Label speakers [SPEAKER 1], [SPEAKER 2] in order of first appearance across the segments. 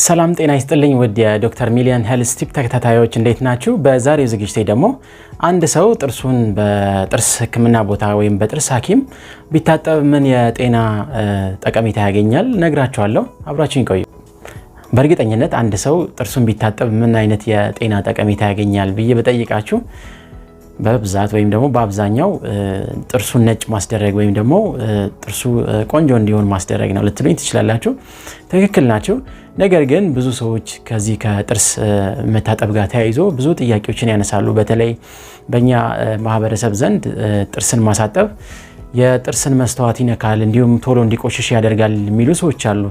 [SPEAKER 1] ሰላም ጤና ይስጥልኝ ውድ የዶክተር ሚሊየን ሄልዝ ቲፕ ተከታታዮች እንዴት ናችሁ? በዛሬው ዝግጅቴ ደግሞ አንድ ሰው ጥርሱን በጥርስ ህክምና ቦታ ወይም በጥርስ ሐኪም ቢታጠብ ምን የጤና ጠቀሜታ ያገኛል ነግራችኋለሁ። አብራችሁኝ ቆዩ። በእርግጠኝነት አንድ ሰው ጥርሱን ቢታጠብ ምን አይነት የጤና ጠቀሜታ ያገኛል ብዬ በጠይቃችሁ በብዛት ወይም ደግሞ በአብዛኛው ጥርሱን ነጭ ማስደረግ ወይም ደግሞ ጥርሱ ቆንጆ እንዲሆን ማስደረግ ነው ልትሉኝ ትችላላችሁ። ትክክል ናችሁ። ነገር ግን ብዙ ሰዎች ከዚህ ከጥርስ መታጠብ ጋር ተያይዞ ብዙ ጥያቄዎችን ያነሳሉ። በተለይ በእኛ ማህበረሰብ ዘንድ ጥርስን ማሳጠብ የጥርስን መስተዋት ይነካል እንዲሁም ቶሎ እንዲቆሽሽ ያደርጋል የሚሉ ሰዎች አሉ።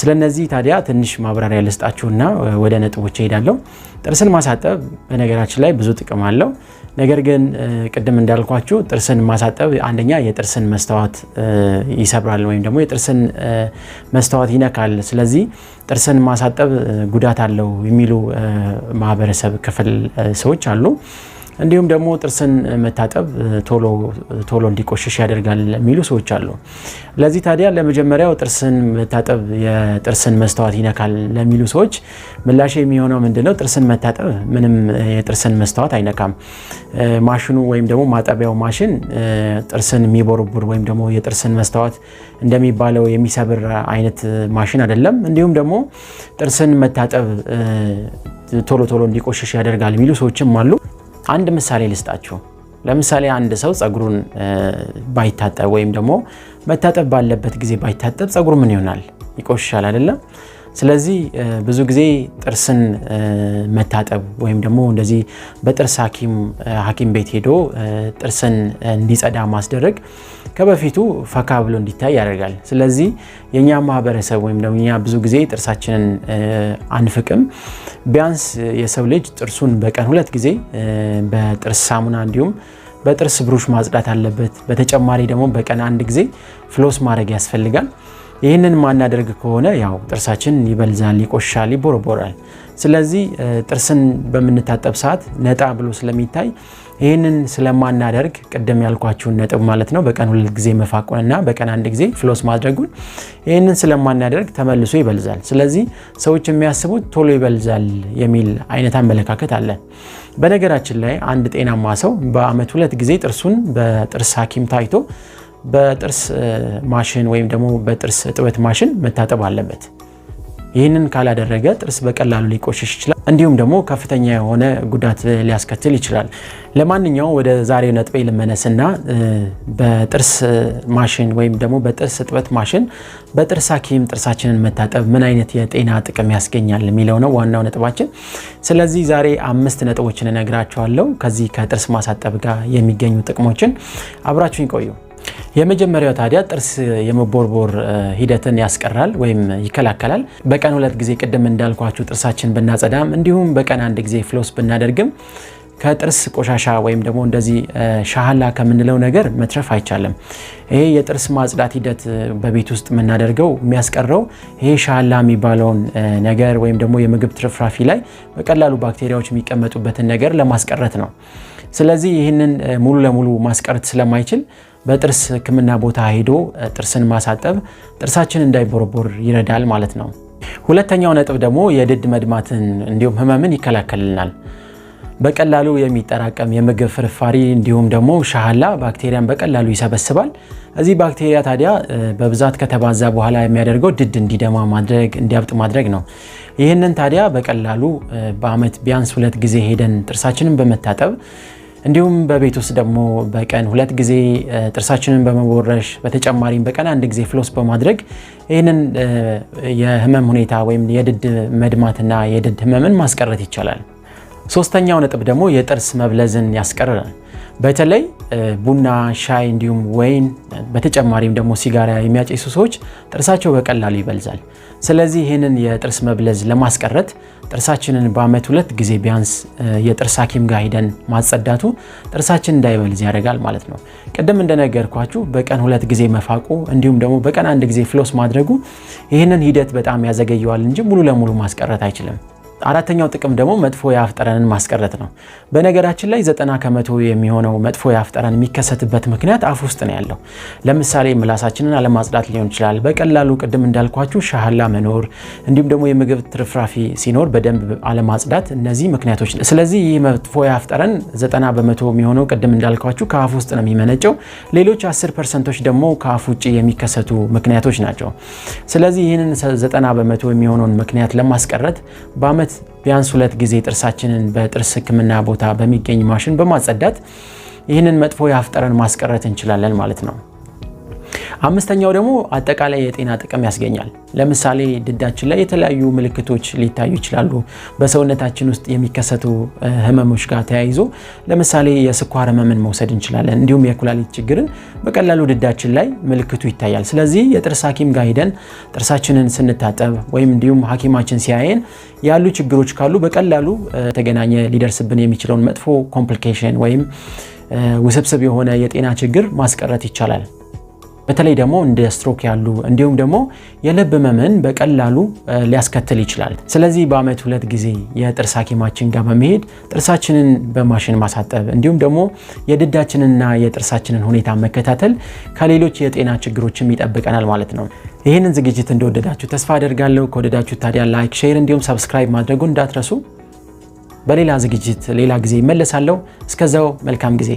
[SPEAKER 1] ስለነዚህ ታዲያ ትንሽ ማብራሪያ ልስጣችሁና ወደ ነጥቦች እሄዳለሁ። ጥርስን ማሳጠብ በነገራችን ላይ ብዙ ጥቅም አለው። ነገር ግን ቅድም እንዳልኳችሁ ጥርስን ማሳጠብ አንደኛ የጥርስን መስተዋት ይሰብራል ወይም ደግሞ የጥርስን መስተዋት ይነካል። ስለዚህ ጥርስን ማሳጠብ ጉዳት አለው የሚሉ ማህበረሰብ ክፍል ሰዎች አሉ። እንዲሁም ደግሞ ጥርስን መታጠብ ቶሎ እንዲቆሽሽ ያደርጋል የሚሉ ሰዎች አሉ። ለዚህ ታዲያ ለመጀመሪያው ጥርስን መታጠብ የጥርስን መስተዋት ይነካል ለሚሉ ሰዎች ምላሽ የሚሆነው ምንድነው? ጥርስን መታጠብ ምንም የጥርስን መስተዋት አይነካም። ማሽኑ ወይም ደግሞ ማጠቢያው ማሽን ጥርስን የሚቦርቡር ወይም ደግሞ የጥርስን መስተዋት እንደሚባለው የሚሰብር አይነት ማሽን አይደለም። እንዲሁም ደግሞ ጥርስን መታጠብ ቶሎ እንዲቆሽሽ ያደርጋል የሚሉ ሰዎችም አሉ። አንድ ምሳሌ ልስጣችሁ። ለምሳሌ አንድ ሰው ጸጉሩን ባይታጠብ ወይም ደግሞ መታጠብ ባለበት ጊዜ ባይታጠብ ጸጉሩ ምን ይሆናል? ይቆሽሻል አይደለም? ስለዚህ ብዙ ጊዜ ጥርስን መታጠብ ወይም ደግሞ እንደዚህ በጥርስ ሐኪም ቤት ሄዶ ጥርስን እንዲጸዳ ማስደረግ ከበፊቱ ፈካ ብሎ እንዲታይ ያደርጋል። ስለዚህ የኛ ማህበረሰብ ወይም ደግሞ እኛ ብዙ ጊዜ ጥርሳችንን አንፍቅም። ቢያንስ የሰው ልጅ ጥርሱን በቀን 2 ጊዜ በጥርስ ሳሙና እንዲሁም በጥርስ ብሩሽ ማጽዳት አለበት። በተጨማሪ ደግሞ በቀን 1 ጊዜ ፍሎስ ማድረግ ያስፈልጋል። ይህንን ማናደርግ ከሆነ ያው ጥርሳችን ይበልዛል፣ ይቆሻል፣ ይቦረቦራል። ስለዚህ ጥርስን በምንታጠብ ሰዓት ነጣ ብሎ ስለሚታይ ይህንን ስለማናደርግ ቅድም ያልኳችሁን ነጥብ ማለት ነው በቀን 2 ጊዜ መፋቁንና በቀን 1 ጊዜ ፍሎስ ማድረጉን ይህንን ስለማናደርግ ተመልሶ ይበልዛል። ስለዚህ ሰዎች የሚያስቡት ቶሎ ይበልዛል የሚል አይነት አመለካከት አለ። በነገራችን ላይ አንድ ጤናማ ሰው በአመት 2 ጊዜ ጥርሱን በጥርስ ሐኪም ታይቶ በጥርስ ማሽን ወይም ደግሞ በጥርስ እጥበት ማሽን መታጠብ አለበት። ይህንን ካላደረገ ጥርስ በቀላሉ ሊቆሽሽ ይችላል፣ እንዲሁም ደግሞ ከፍተኛ የሆነ ጉዳት ሊያስከትል ይችላል። ለማንኛውም ወደ ዛሬው ነጥቤ ልመለስና በጥርስ ማሽን ወይም ደግሞ በጥርስ እጥበት ማሽን በጥርስ ሐኪም ጥርሳችንን መታጠብ ምን አይነት የጤና ጥቅም ያስገኛል የሚለው ነው ዋናው ነጥባችን። ስለዚህ ዛሬ 5 ነጥቦችን እነግራችኋለሁ ከዚህ ከጥርስ ማሳጠብ ጋር የሚገኙ ጥቅሞችን። አብራችሁኝ ቆዩ። የመጀመሪያው ታዲያ ጥርስ የመቦርቦር ሂደትን ያስቀራል ወይም ይከላከላል። በቀን 2 ጊዜ ቅድም እንዳልኳችሁ ጥርሳችን ብናጸዳም እንዲሁም በቀን 1 ጊዜ ፍሎስ ብናደርግም ከጥርስ ቆሻሻ ወይም ደግሞ እንደዚህ ሻሃላ ከምንለው ነገር መትረፍ አይቻልም። ይሄ የጥርስ ማጽዳት ሂደት በቤት ውስጥ የምናደርገው የሚያስቀረው ይሄ ሻሃላ የሚባለውን ነገር ወይም ደግሞ የምግብ ትርፍራፊ ላይ በቀላሉ ባክቴሪያዎች የሚቀመጡበትን ነገር ለማስቀረት ነው። ስለዚህ ይህንን ሙሉ ለሙሉ ማስቀረት ስለማይችል በጥርስ ህክምና ቦታ ሄዶ ጥርስን ማሳጠብ ጥርሳችን እንዳይቦርቦር ይረዳል ማለት ነው። ሁለተኛው ነጥብ ደግሞ የድድ መድማትን እንዲሁም ህመምን ይከላከልናል። በቀላሉ የሚጠራቀም የምግብ ፍርፋሪ እንዲሁም ደግሞ ሻሃላ ባክቴሪያን በቀላሉ ይሰበስባል። እዚህ ባክቴሪያ ታዲያ በብዛት ከተባዛ በኋላ የሚያደርገው ድድ እንዲደማ ማድረግ እንዲያብጥ ማድረግ ነው። ይህንን ታዲያ በቀላሉ በአመት ቢያንስ 2 ጊዜ ሄደን ጥርሳችንን በመታጠብ እንዲሁም በቤት ውስጥ ደግሞ በቀን 2 ጊዜ ጥርሳችንን በመቦረሽ በተጨማሪም በቀን 1 ጊዜ ፍሎስ በማድረግ ይህንን የህመም ሁኔታ ወይም የድድ መድማትና የድድ ህመምን ማስቀረት ይቻላል። ሶስተኛው ነጥብ ደግሞ የጥርስ መብለዝን ያስቀራል። በተለይ ቡና፣ ሻይ እንዲሁም ወይን በተጨማሪም ደግሞ ሲጋራ የሚያጨሱ ሰዎች ጥርሳቸው በቀላሉ ይበልዛል። ስለዚህ ይህንን የጥርስ መብለዝ ለማስቀረት ጥርሳችንን በአመት 2 ጊዜ ቢያንስ የጥርስ ሐኪም ጋር ሄደን ማጸዳቱ ጥርሳችን እንዳይበልዝ ያደርጋል ማለት ነው። ቅድም እንደነገርኳችሁ በቀን 2 ጊዜ መፋቁ እንዲሁም ደግሞ በቀን 1 ጊዜ ፍሎስ ማድረጉ ይህንን ሂደት በጣም ያዘገየዋል እንጂ ሙሉ ለሙሉ ማስቀረት አይችልም። አራተኛው ጥቅም ደግሞ መጥፎ የአፍ ጠረንን ማስቀረት ነው። በነገራችን ላይ 90% የሚሆነው መጥፎ የአፍ ጠረን የሚከሰትበት ምክንያት አፍ ውስጥ ነው ያለው። ለምሳሌ ምላሳችንን አለማጽዳት ሊሆን ይችላል። በቀላሉ ቅድም እንዳልኳችሁ ሻህላ መኖር፣ እንዲሁም ደግሞ የምግብ ትርፍራፊ ሲኖር በደንብ አለማጽዳት፣ እነዚህ ምክንያቶች ነው። ስለዚህ ይህ መጥፎ የአፍ ጠረን 90% የሚሆነው ቅድም እንዳልኳችሁ ከአፍ ውስጥ ነው የሚመነጨው። ሌሎች 10% ደግሞ ከአፍ ውጭ የሚከሰቱ ምክንያቶች ናቸው። ስለዚህ ይህንን 90% የሚሆነውን ምክንያት ለማስቀረት በአመት ቢያንስ 2 ጊዜ ጥርሳችንን በጥርስ ህክምና ቦታ በሚገኝ ማሽን በማጸዳት ይህንን መጥፎ የአፍ ጠረን ማስቀረት እንችላለን ማለት ነው። አምስተኛው ደግሞ አጠቃላይ የጤና ጥቅም ያስገኛል። ለምሳሌ ድዳችን ላይ የተለያዩ ምልክቶች ሊታዩ ይችላሉ። በሰውነታችን ውስጥ የሚከሰቱ ህመሞች ጋር ተያይዞ ለምሳሌ የስኳር ህመምን መውሰድ እንችላለን። እንዲሁም የኩላሊት ችግርን በቀላሉ ድዳችን ላይ ምልክቱ ይታያል። ስለዚህ የጥርስ ሐኪም ጋር ሄደን ጥርሳችንን ስንታጠብ ወይም እንዲሁም ሐኪማችን ሲያየን ያሉ ችግሮች ካሉ በቀላሉ ተገናኘ ሊደርስብን የሚችለውን መጥፎ ኮምፕሊኬሽን ወይም ውስብስብ የሆነ የጤና ችግር ማስቀረት ይቻላል። በተለይ ደግሞ እንደ ስትሮክ ያሉ እንዲሁም ደግሞ የልብ ህመምን በቀላሉ ሊያስከትል ይችላል። ስለዚህ በአመት 2 ጊዜ የጥርስ ሐኪማችን ጋር በመሄድ ጥርሳችንን በማሽን ማሳጠብ እንዲሁም ደግሞ የድዳችንንና የጥርሳችንን ሁኔታ መከታተል ከሌሎች የጤና ችግሮችም ይጠብቀናል ማለት ነው። ይህንን ዝግጅት እንደወደዳችሁ ተስፋ አደርጋለሁ። ከወደዳችሁ ታዲያ ላይክ፣ ሼር እንዲሁም ሰብስክራይብ ማድረጉን እንዳትረሱ። በሌላ ዝግጅት ሌላ ጊዜ እመለሳለሁ። እስከዛው መልካም ጊዜ